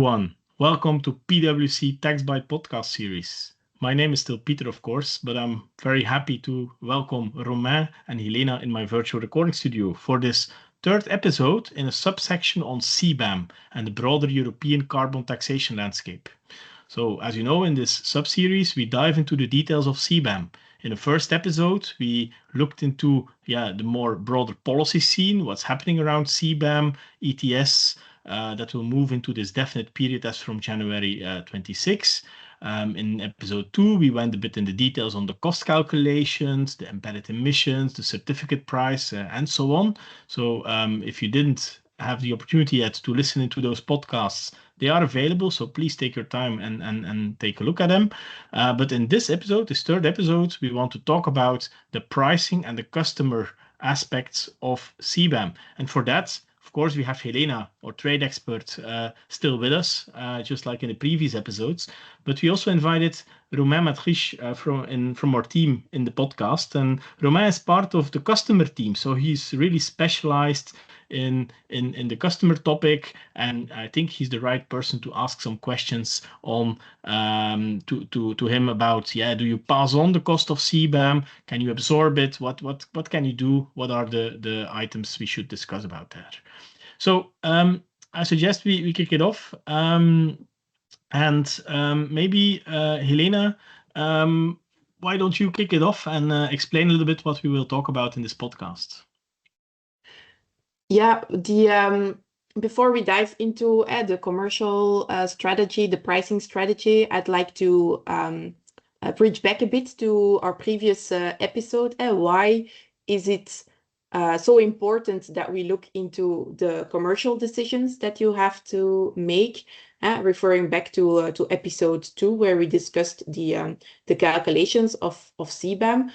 everyone. Welcome to PwC Tax Bite podcast series. My name is still Pieter, of course, but I'm very happy to welcome Romain and Helena in my virtual recording studio for this third episode in a subsection on CBAM and the broader European carbon taxation landscape. So, as you know, in this sub-series, we dive into the details of CBAM. In the first episode, we looked into the more broader policy scene, what's happening around CBAM, ETS, that will move into this definite period as from January 26. In episode 2, we went a bit in the details on the cost calculations, the embedded emissions, the certificate price, and so on. So if you didn't have the opportunity yet to listen into those podcasts, they are available, so please take your time and take a look at them. But in this episode, this third episode, we want to talk about the pricing and the customer aspects of CBAM. And for that, of course, we have Helena, our trade expert, still with us, just like in the previous episodes. But we also invited Romain Matriche from our team in the podcast. And Romain is part of the customer team, so he's really specialized in the customer topic, and I think he's the right person to ask some questions on to him about do you pass on the cost of CBAM? Can you absorb it? What can you do? What are the items we should discuss about that? So I suggest we kick it off, maybe Helena, why don't you kick it off and explain a little bit what we will talk about in this podcast? Yeah, before we dive into the commercial strategy, the pricing strategy, I'd like to bridge back a bit to our previous episode. Why is it so important that we look into the commercial decisions that you have to make? Referring back to episode 2, where we discussed the calculations of CBAM.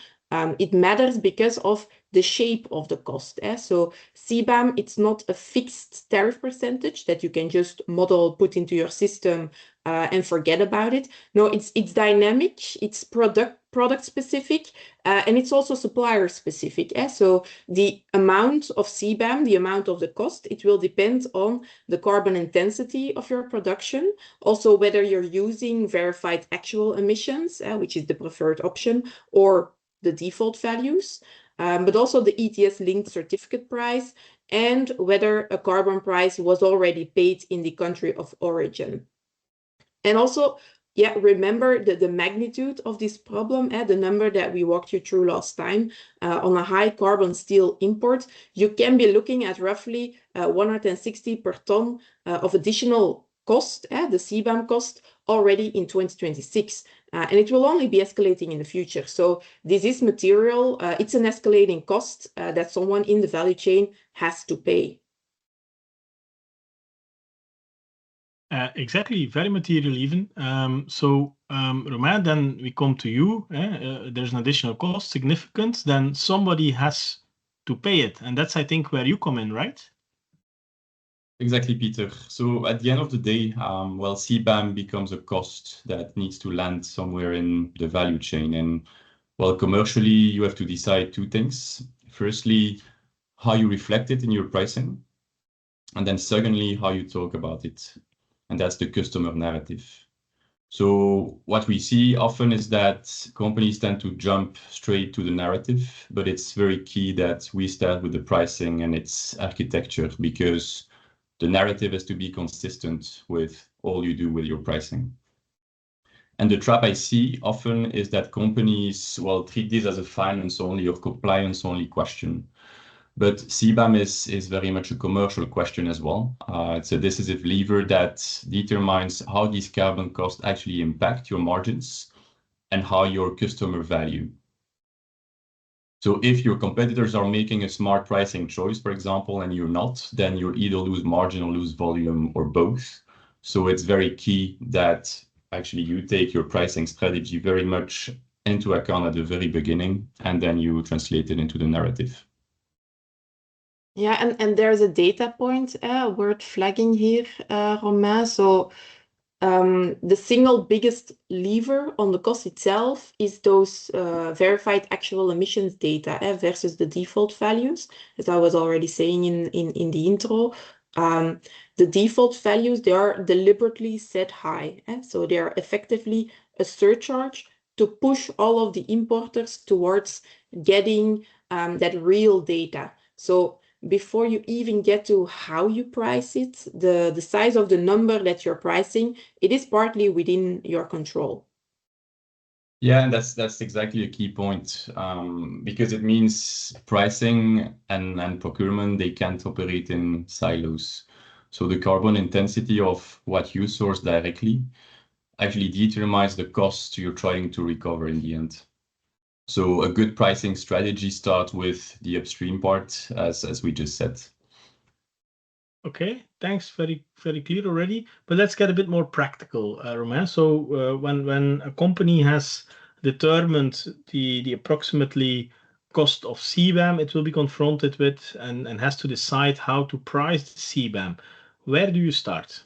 It matters because of the shape of the cost. So CBAM, it's not a fixed tariff percentage that you can just model, put into your system and forget about it. No, it's dynamic, it's product specific, and it's also supplier specific. So the amount of CBAM, the amount of the cost, it will depend on the carbon intensity of your production, also whether you're using verified actual emissions, which is the preferred option, or the default values, but also the ETS-linked certificate price, and whether a carbon price was already paid in the country of origin. And also, remember the magnitude of this problem, the number that we walked you through last time. On a high carbon steel import, you can be looking at roughly 160 per ton of additional cost, the CBAM cost, already in 2026. And it will only be escalating in the future. So this is material. It's an escalating cost that someone in the value chain has to pay. Exactly, very material even. Romain, then we come to you. There's an additional cost, significant, then somebody has to pay it. And that's, I think, where you come in, right? Exactly, Pieter. So at the end of the day, CBAM becomes a cost that needs to land somewhere in the value chain. And commercially, you have to decide two things. Firstly, how you reflect it in your pricing. And then secondly, how you talk about it. And that's the customer narrative. So what we see often is that companies tend to jump straight to the narrative, but it's very key that we start with the pricing and its architecture, because the narrative has to be consistent with all you do with your pricing. And the trap I see often is that companies, treat this as a finance only or compliance only question. But CBAM is very much a commercial question as well. It's a decisive lever that determines how these carbon costs actually impact your margins and how your customer value. So if your competitors are making a smart pricing choice, for example, and you're not, then you either lose margin or lose volume or both. So it's very key that actually you take your pricing strategy very much into account at the very beginning, and then you translate it into the narrative. Yeah, and there's a data point worth flagging here, Romain. So the single biggest lever on the cost itself is those verified actual emissions data versus the default values, as I was already saying in the intro. The default values, they are deliberately set high. So they are effectively a surcharge to push all of the importers towards getting that real data. So before you even get to how you price it, the size of the number that you're pricing, it is partly within your control. Yeah, and that's exactly a key point, because it means pricing and procurement, they can't operate in silos. So the carbon intensity of what you source directly actually determines the cost you're trying to recover in the end. So a good pricing strategy starts with the upstream part, as we just said. Okay, thanks. Very clear already. But let's get a bit more practical, Romain. So when a company has determined the approximately cost of CBAM, it will be confronted with and has to decide how to price the CBAM. Where do you start?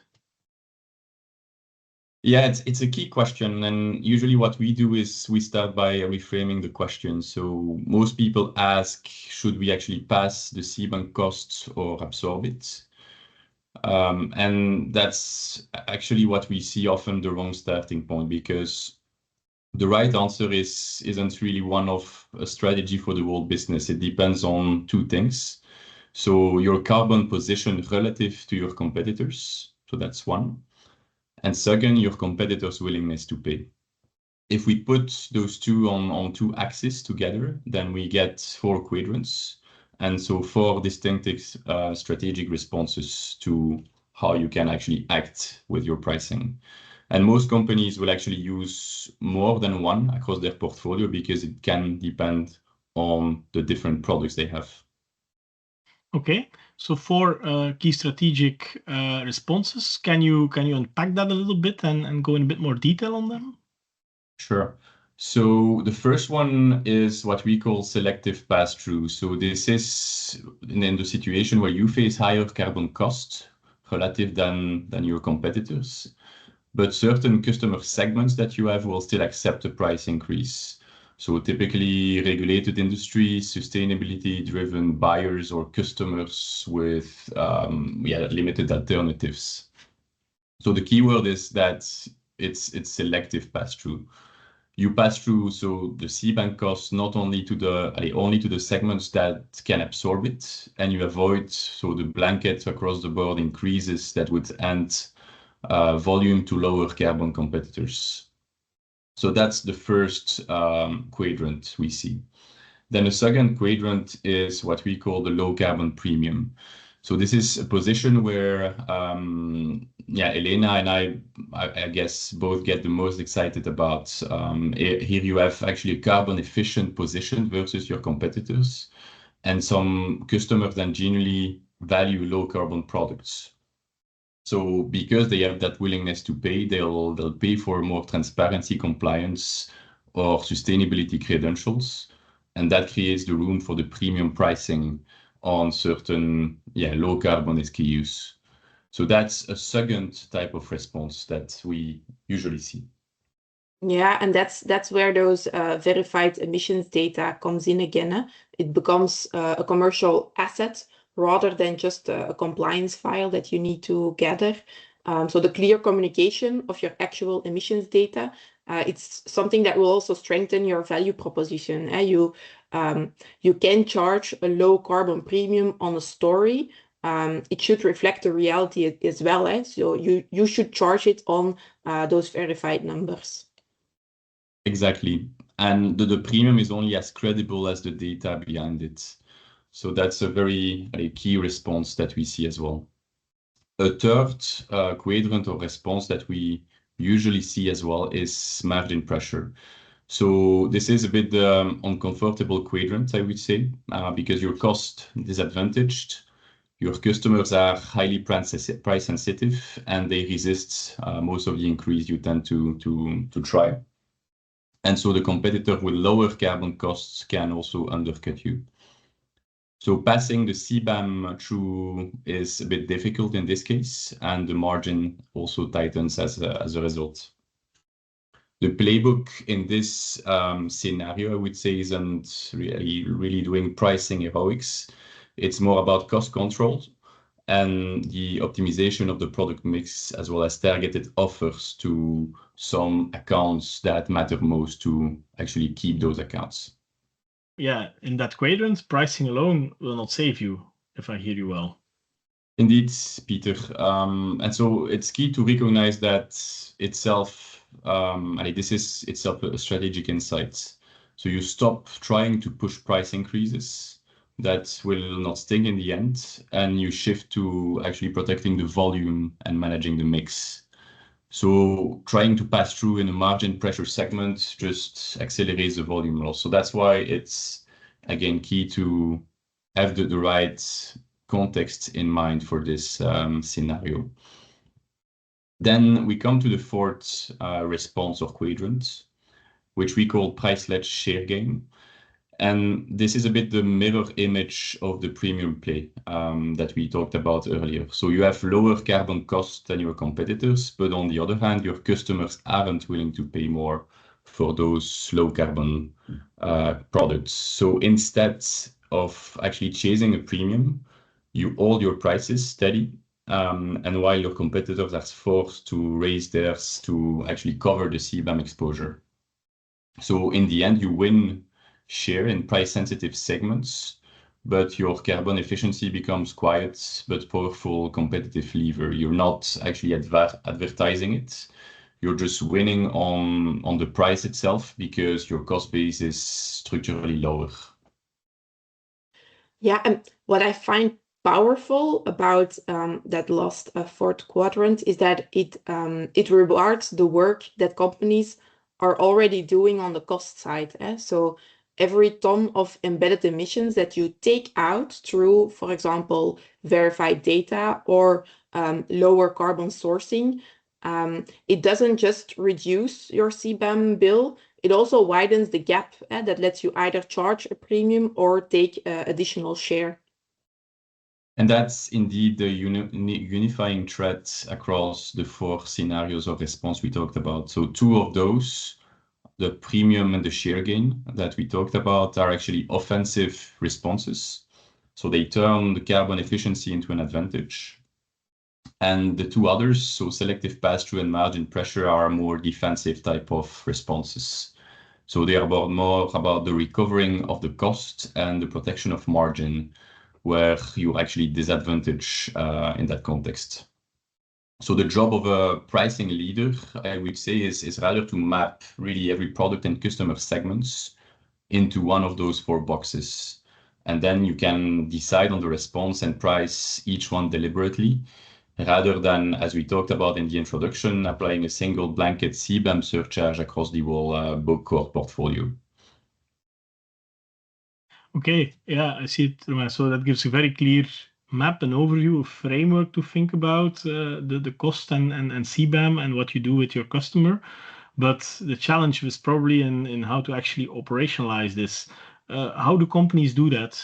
Yeah, it's a key question, and usually what we do is we start by reframing the question. So most people ask, should we actually pass the CBAM costs or absorb it? And that's actually what we see often the wrong starting point, because the right answer isn't really one of a strategy for the whole business. It depends on two things. So your carbon position relative to your competitors. So that's one. And second, your competitors' willingness to pay. If we put those two on two axes together, then we get 4 quadrants. And so 4 distinctive strategic responses to how you can actually act with your pricing. And most companies will actually use more than one across their portfolio because it can depend on the different products they have. Okay, so 4 key strategic responses. Can you unpack that a little bit and go in a bit more detail on them? Sure. So the first one is what we call selective pass-through. So this is in the situation where you face higher carbon costs relative than your competitors, but certain customer segments that you have will still accept a price increase. So typically regulated industries, sustainability-driven buyers or customers with limited alternatives. So the key word is that it's selective pass-through. You pass through so the CBAM costs not only to the segments that can absorb it, and you avoid so the blanket across the board increases that would end volume to lower carbon competitors. So that's the first quadrant we see. Then the second quadrant is what we call the low carbon premium. So this is a position where, Helena and I guess, both get the most excited about. Here you have actually a carbon efficient position versus your competitors, and some customers then genuinely value low carbon products. So because they have that willingness to pay, they'll pay for more transparency, compliance, or sustainability credentials, and that creates the room for the premium pricing on certain low carbon SKUs. So that's a second type of response that we usually see. Yeah, and that's where those verified emissions data comes in again. It becomes a commercial asset rather than just a compliance file that you need to gather. So the clear communication of your actual emissions data, it's something that will also strengthen your value proposition. You can charge a low carbon premium on a story. It should reflect the reality as well. So you should charge it on those verified numbers. Exactly. And the premium is only as credible as the data behind it. So that's a very key response that we see as well. A third quadrant or response that we usually see as well is margin pressure. So this is a bit uncomfortable quadrant, I would say, because your cost disadvantaged, your customers are highly price sensitive, and they resist most of the increase you tend to try. And so the competitor with lower carbon costs can also undercut you. So passing the CBAM through is a bit difficult in this case, and the margin also tightens as a result. The playbook in this scenario, I would say, isn't really doing pricing heroics. It's more about cost control and the optimization of the product mix, as well as targeted offers to some accounts that matter most to actually keep those accounts. Yeah, in that quadrant, pricing alone will not save you, if I hear you well. Indeed, Pieter. And so it's key to recognize that itself, this is itself a strategic insight. So you stop trying to push price increases that will not sting in the end, and you shift to actually protecting the volume and managing the mix. So trying to pass through in a margin pressure segment just accelerates the volume loss. So that's why it's, again, key to have the right context in mind for this scenario. Then we come to the fourth response or quadrant, which we call price-led share gain. And this is a bit the mirror image of the premium play that we talked about earlier. So you have lower carbon costs than your competitors, but on the other hand, your customers aren't willing to pay more for those low carbon products. So instead of actually chasing a premium, you hold your prices steady, and while your competitors are forced to raise theirs to actually cover the CBAM exposure. So in the end, you win share in price-sensitive segments, but your carbon efficiency becomes quiet but powerful competitive lever. You're not actually advertising it. You're just winning on the price itself because your cost base is structurally lower. Yeah, and what I find powerful about that last fourth quadrant is that it rewards the work that companies are already doing on the cost side. So every ton of embedded emissions that you take out through, for example, verified data or lower carbon sourcing, it doesn't just reduce your CBAM bill, it also widens the gap that lets you either charge a premium or take additional share. And that's indeed the unifying thread across the four scenarios of response we talked about. So two of those, the premium and the share gain that we talked about, are actually offensive responses. So they turn the carbon efficiency into an advantage. And the two others, so selective pass-through and margin pressure, are more defensive type of responses. So they are more about the recovering of the cost and the protection of margin, where you actually disadvantage in that context. So the job of a pricing leader, I would say, is rather to map really every product and customer segments into one of those four boxes. And then you can decide on the response and price each one deliberately, rather than, as we talked about in the introduction, applying a single blanket CBAM surcharge across the whole book or portfolio. Okay, yeah, I see it, Romain. So that gives a very clear map, an overview, a framework to think about the cost and CBAM and what you do with your customer. But the challenge was probably in how to actually operationalize this. How do companies do that?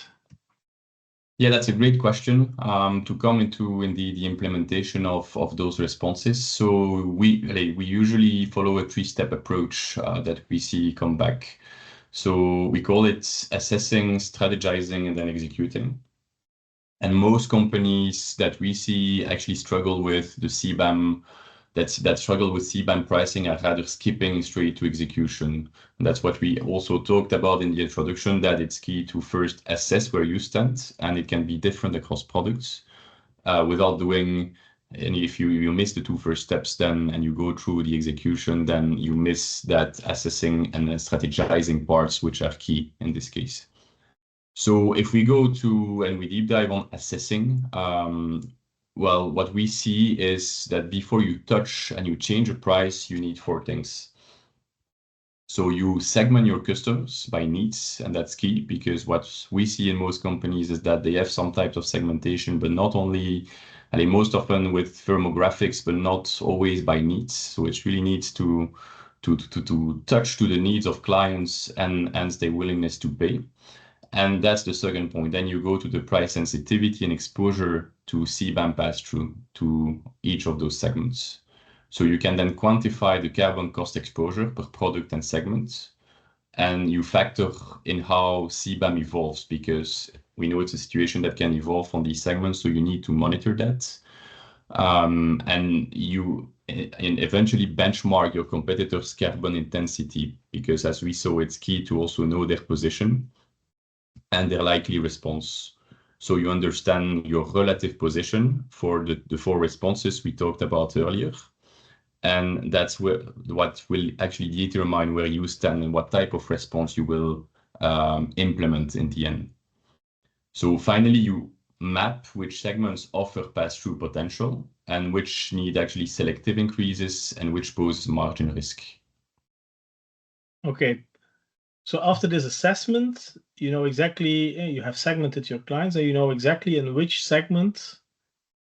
Yeah, that's a great question to come into indeed the implementation of those responses. So we usually follow a 3-step approach that we see come back. So we call it assessing, strategizing, and then executing. And most companies that we see actually struggle with the CBAM, that struggle with CBAM pricing are rather skipping straight to execution. And that's what we also talked about in the introduction, that it's key to first assess where you stand, and it can be different across products without doing. And if you miss the two first steps, then and you go through the execution, then you miss that assessing and strategizing parts, which are key in this case. So if we go to and we deep dive on assessing, well, what we see is that before you touch and you change a price, you need 4 things. So you segment your customers by needs, and that's key because what we see in most companies is that they have some types of segmentation, but not only, and most often with firmographics, but not always by needs. So it really needs to touch to the needs of clients and their willingness to pay. And that's the second point. Then you go to the price sensitivity and exposure to CBAM pass-through to each of those segments. So you can then quantify the carbon cost exposure per product and segment, and you factor in how CBAM evolves, because we know it's a situation that can evolve on these segments, so you need to monitor that. And you eventually benchmark your competitors' carbon intensity, because as we saw, it's key to also know their position and their likely response. So you understand your relative position for the 4 responses we talked about earlier. And that's what will actually determine where you stand and what type of response you will implement in the end. So finally, you map which segments offer pass-through potential and which need actually selective increases and which pose margin risk. Okay. So after this assessment, you know exactly, you have segmented your clients and you know exactly in which segment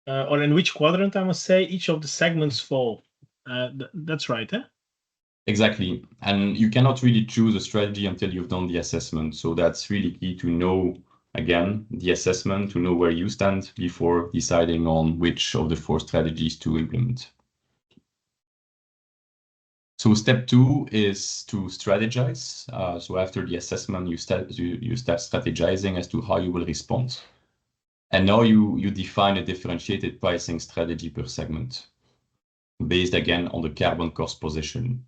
or in which quadrant, I must say, each of the segments fall. That's right, eh? Exactly. And you cannot really choose a strategy until you've done the assessment. So that's really key to know, again, the assessment, to know where you stand before deciding on which of the 4 strategies to implement. So step 2 is to strategize. So after the assessment, you start strategizing as to how you will respond. And now you define a differentiated pricing strategy per segment, based again on the carbon cost position.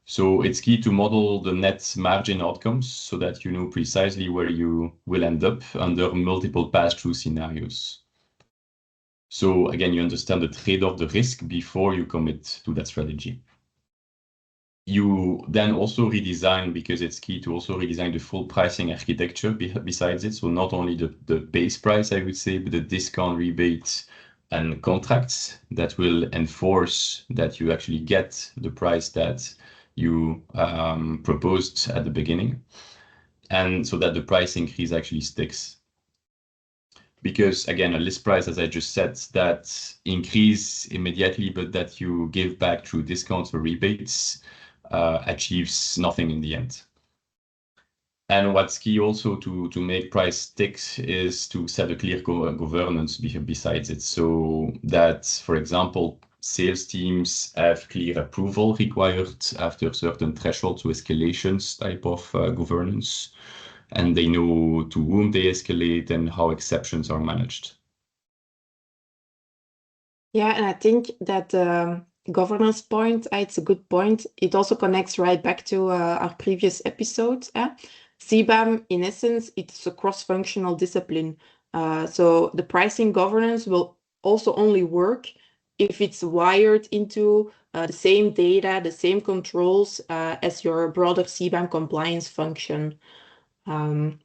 So it's key to model the net margin outcomes so that you know precisely where you will end up under multiple pass-through scenarios. So again, you understand the trade-off, the risk before you commit to that strategy. You then also redesign, because it's key to also redesign the full pricing architecture besides it. So not only the base price, I would say, but the discount, rebates, and contracts that will enforce that you actually get the price that you proposed at the beginning, and so that the price increase actually sticks. Because again, a list price, as I just said, that increase immediately, but that you give back through discounts or rebates, achieves nothing in the end. And what's key also to make price stick is to set a clear governance besides it. So that, for example, sales teams have clear approval required after certain thresholds, so escalations type of governance, and they know to whom they escalate and how exceptions are managed. Yeah, and I think that governance point, it's a good point. It also connects right back to our previous episode. CBAM, in essence, it's a cross-functional discipline. So the pricing governance will also only work if it's wired into the same data, the same controls as your broader CBAM compliance function. No,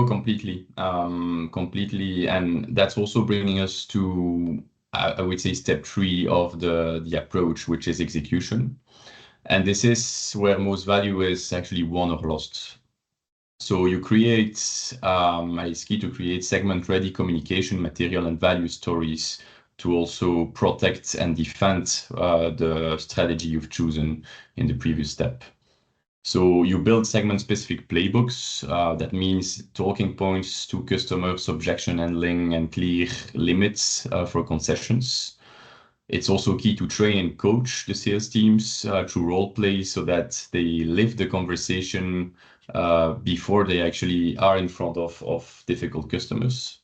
completely. Completely. And that's also bringing us to, I would say, step 3 of the approach, which is execution. And this is where most value is actually won or lost. So you create, it's key to create segment-ready communication material and value stories to also protect and defend the strategy you've chosen in the previous step. So you build segment-specific playbooks. That means talking points to customers, objection handling, and clear limits for concessions. It's also key to train and coach the sales teams through role play so that they live the conversation before they actually are in front of difficult customers.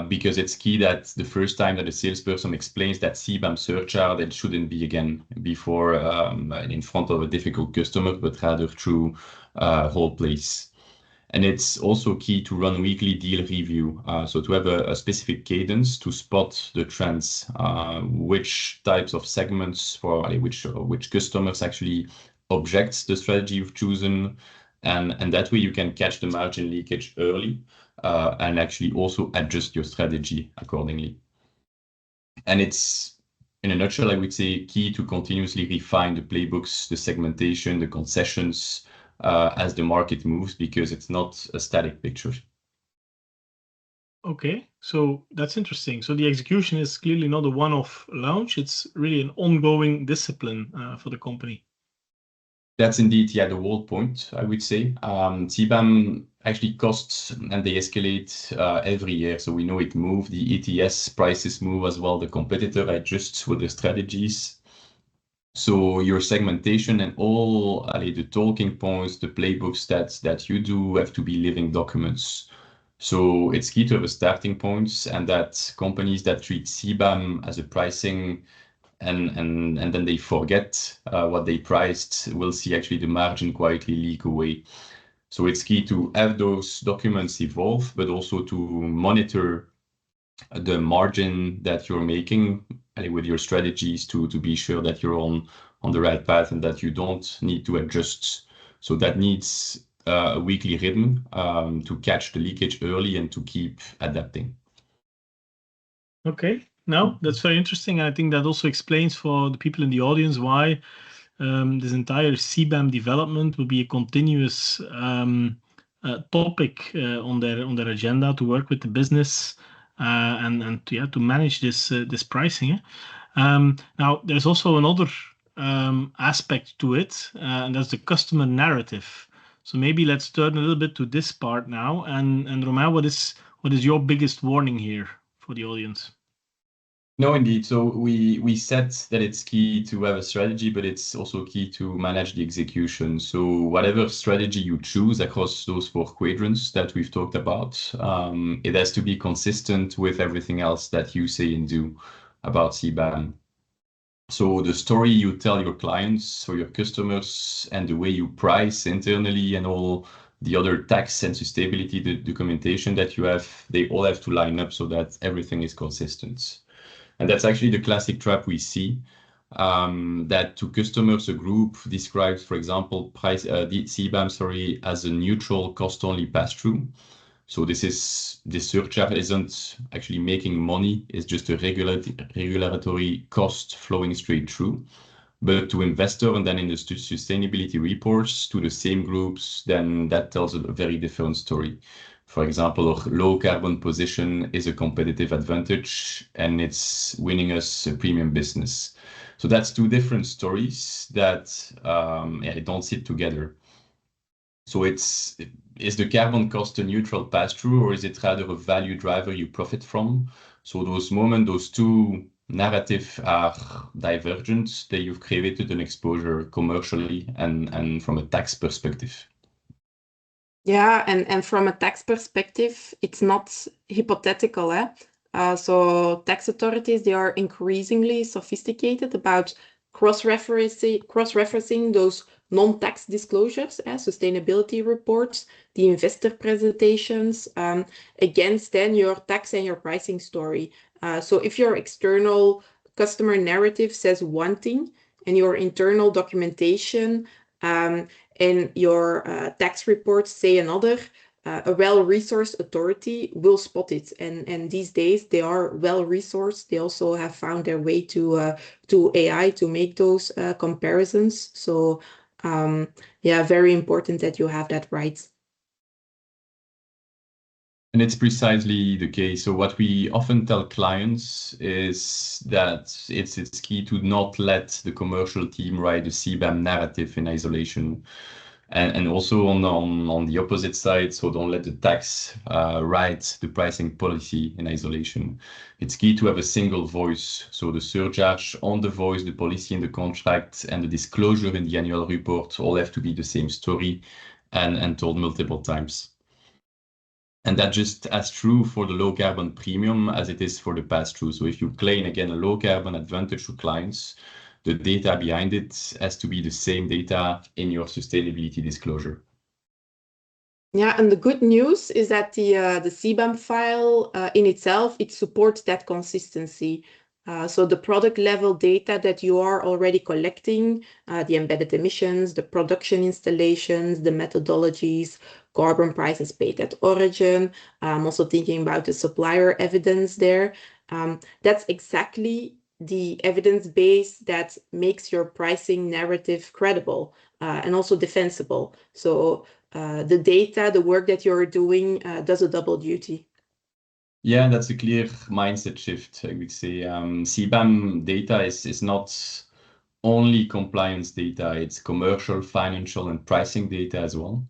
Because it's key that the first time that a salesperson explains that CBAM surcharge, it shouldn't be again before in front of a difficult customer, but rather through role plays. And it's also key to run weekly deal review. So to have a specific cadence to spot the trends, which types of segments for which customers actually object the strategy you've chosen. And that way you can catch the margin leakage early and actually also adjust your strategy accordingly. And it's, in a nutshell, I would say, key to continuously refine the playbooks, the segmentation, the concessions, as the market moves, because it's not a static picture. Okay, so that's interesting. So the execution is clearly not a one-off launch. It's really an ongoing discipline for the company. That's indeed, yeah, the whole point, I would say. CBAM actually costs and they escalate every year. So we know it moves, the ETS prices move as well. The competitor adjusts with the strategies. So your segmentation and all the talking points, the playbooks that you do have to be living documents. So it's key to have a starting point, and that companies that treat CBAM as a pricing and then they forget what they priced will see actually the margin quietly leak away. So it's key to have those documents evolve, but also to monitor the margin that you're making with your strategies to be sure that you're on the right path and that you don't need to adjust. So that needs a weekly rhythm to catch the leakage early and to keep adapting. Okay, no, that's very interesting. I think that also explains for the people in the audience why this entire CBAM development will be a continuous topic on their agenda to work with the business and to manage this pricing. Now, there's also another aspect to it, and that's the customer narrative. So maybe let's turn a little bit to this part now. And Romain, what is your biggest warning here for the audience? No, indeed. So we said that it's key to have a strategy, but it's also key to manage the execution. So whatever strategy you choose across those 4 quadrants that we've talked about, it has to be consistent with everything else that you say and do about CBAM. So the story you tell your clients or your customers and the way you price internally and all the other tax and sustainability documentation that you have, they all have to line up so that everything is consistent. And that's actually the classic trap we see, that to customers, a group describes, for example, the CBAM, as a neutral cost-only pass-through. So this surcharge isn't actually making money, it's just a regulatory cost flowing straight through. But to investor and then in the sustainability reports to the same groups, then that tells a very different story. For example, our low carbon position is a competitive advantage and it's winning us a premium business. So that's 2 different stories that don't sit together. So is the carbon cost a neutral pass-through or is it rather a value driver you profit from? So those 2 narratives are divergent, that you've created an exposure commercially and from a tax perspective. Yeah, and from a tax perspective, it's not hypothetical. So tax authorities, they are increasingly sophisticated about cross-referencing those non-tax disclosures, sustainability reports, the investor presentations, against then your tax and your pricing story. So if your external customer narrative says one thing and your internal documentation and your tax reports say another, a well-resourced authority will spot it. And these days they are well-resourced. They also have found their way to AI to make those comparisons. So yeah, very important that you have that right. And it's precisely the case. So what we often tell clients is that it's key to not let the commercial team write the CBAM narrative in isolation. And also on the opposite side, so don't let the tax write the pricing policy in isolation. It's key to have a single voice. So the surcharge on the voice, the policy in the contract, and the disclosure in the annual report all have to be the same story and told multiple times. And that just as true for the low carbon premium as it is for the pass-through. So if you claim again a low carbon advantage to clients, the data behind it has to be the same data in your sustainability disclosure. Yeah, and the good news is that the CBAM file in itself, it supports that consistency. So the product level data that you are already collecting, the embedded emissions, the production installations, the methodologies, carbon prices paid at origin. I'm also thinking about the supplier evidence there. That's exactly the evidence base that makes your pricing narrative credible and also defensible. So the data, the work that you're doing does a double duty. Yeah, that's a clear mindset shift, I would say. CBAM data is not only compliance data, it's commercial, financial, and pricing data as well.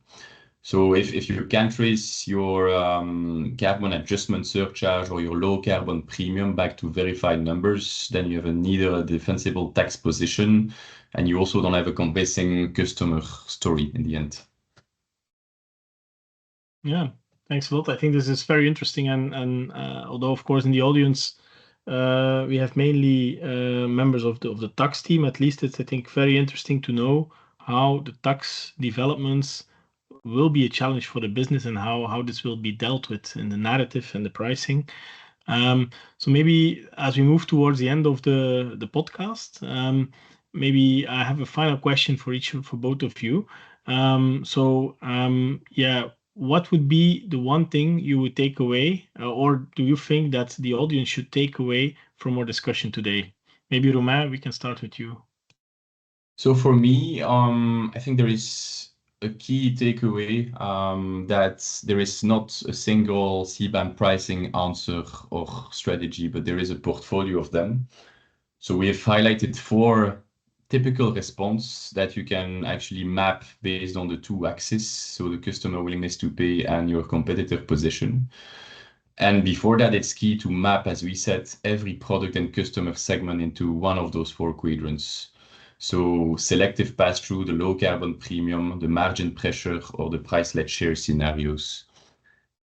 So if you can't trace your carbon adjustment surcharge or your low carbon premium back to verified numbers, then you have neither a defensible tax position, and you also don't have a convincing customer story in the end. Yeah, thanks a lot. I think this is very interesting, and although of course in the audience we have mainly members of the tax team, at least it's, I think, very interesting to know how the tax developments will be a challenge for the business and how this will be dealt with in the narrative and the pricing. So maybe as we move towards the end of the podcast, maybe I have a final question for both of you. Yeah, what would be the one thing you would take away, or do you think that the audience should take away from our discussion today? Maybe Romain, we can start with you. So for me, I think there is a key takeaway that there is not a single CBAM pricing answer or strategy, but there is a portfolio of them. So we have highlighted 4 typical response that you can actually map based on the 2 axes, so the customer willingness to pay and your competitor position. And before that, it's key to map, as we said, every product and customer segment into one of those 4 quadrants. So selective pass-through, the low carbon premium, the margin pressure, or the price-led share scenarios.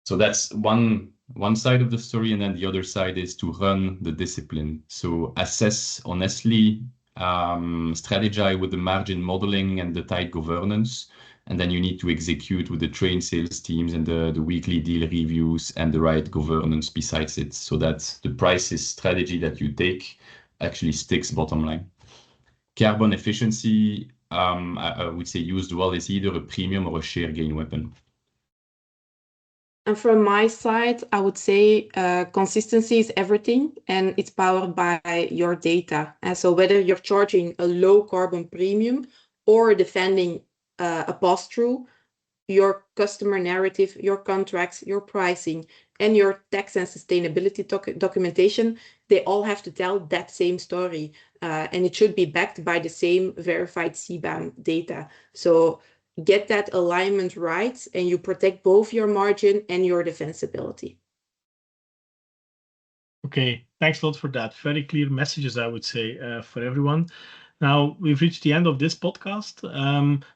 So that's one side of the story, and then the other side is to run the discipline. So assess honestly, strategize with the margin modeling and the tight governance, and then you need to execute with the trained sales teams and the weekly deal reviews and the right governance besides it, so that the prices strategy that you take actually sticks bottom line. Carbon efficiency, I would say used well, is either a premium or a share gain weapon. And from my side, I would say consistency is everything, and it's powered by your data. And so whether you're charging a low carbon premium or defending a pass-through, your customer narrative, your contracts, your pricing, and your tax and sustainability documentation, they all have to tell that same story. And it should be backed by the same verified CBAM data. So get that alignment right, and you protect both your margin and your defensibility. Okay, thanks a lot for that. Very clear messages, I would say, for everyone. Now, we've reached the end of this podcast.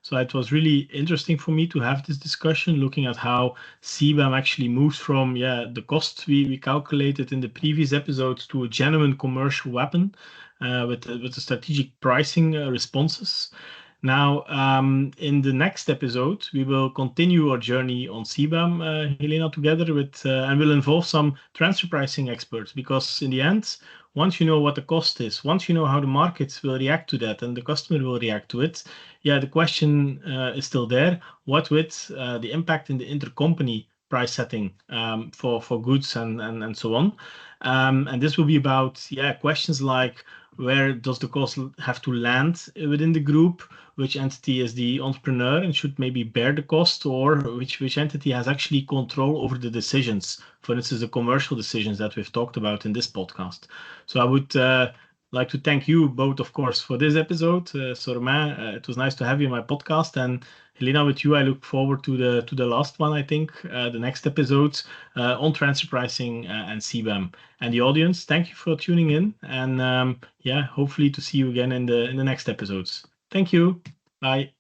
So it was really interesting for me to have this discussion, looking at how CBAM actually moves from the cost we calculated in the previous episodes to a genuine commercial weapon with the strategic pricing responses. Now, in the next episode, we will continue our journey on CBAM, Helena, together with, and we'll involve some transfer pricing experts, because in the end, once you know what the cost is, once you know how the markets will react to that and the customer will react to it, the question is still there. What with the impact in the intercompany price setting for goods and so on. And this will be about questions like, where does the cost have to land within the group? Which entity is the entrepreneur and should maybe bear the cost, or which entity has actually control over the decisions, for instance, the commercial decisions that we've talked about in this podcast. So I would like to thank you both, of course, for this episode. So Romain, it was nice to have you in my podcast, and Helena, with you, I look forward to the last one, I think, the next episode on transfer pricing and CBAM. And the audience, thank you for tuning in, and hopefully to see you again in the next episodes. Thank you. Bye.